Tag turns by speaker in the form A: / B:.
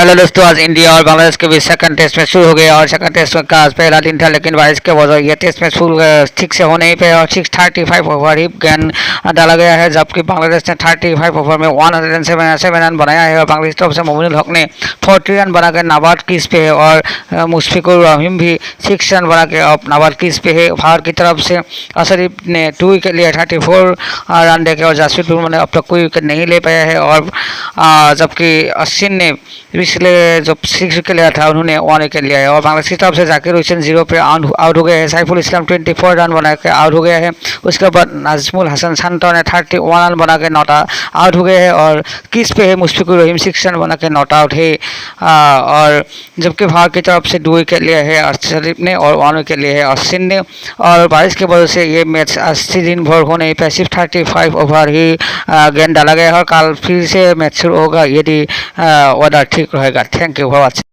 A: Hello दोस्तों, आज India और बांग्लादेश के बीच सेकंड टेस्ट मैच शुरू हो गया और सेकंड टेस्ट का आज पहला दिन था, लेकिन बारिश के वजह ये टेस्ट मैच ठीक से हो नहीं पाया और 635 ओवर ही गेंद डाला गया है, जबकि बांग्लादेश ने 35 ओवर में 107 रन बनाया है और बांग्लादेश तरफ से मोमिनुल हक ने 40 रन बनाकर नाबाद क्रीज पे है और मुशफिकुर रहीम भी 6 रन बना के अब नाबाद क्रीज पे है। भारत की तरफ से अशरीफ ने 2 विकेट लिए 34 रन देके और जासप्रीत बुमराह ने अब तक कोई विकेट नहीं ले पाया है और जबकि अश्विन ने पिछले जो 6 विकेट लिया था उन्होंने 1 विकेट लिया है और बांग्लादेश की तरफ से जाकिर हुसैन 0 पे आउट हो गए हैं। साइफुल इस्लाम 24 रन बना के आउट हो गया है। उसके बाद नाजमुल हसन शांता ने 31 रन बना के नॉट आउट हो गए हैं और किस पे है मुशफिकुर रहीम 6 रन बना के नॉट आउट है। और जबकि भारत की तरफ से 2 विकेट लिए है अशरीफ ने और 1 विकेट लिए है अश्विन ने और बारिश की वजह से ये मैच 80 दिन भर हो नहीं पाया, सिर्फ 35 ओवर ही गेंद डाला गया है और कल फिर से मैच शुरू होगा यदि वेदर ठीक रहेगा। Thank you for watching.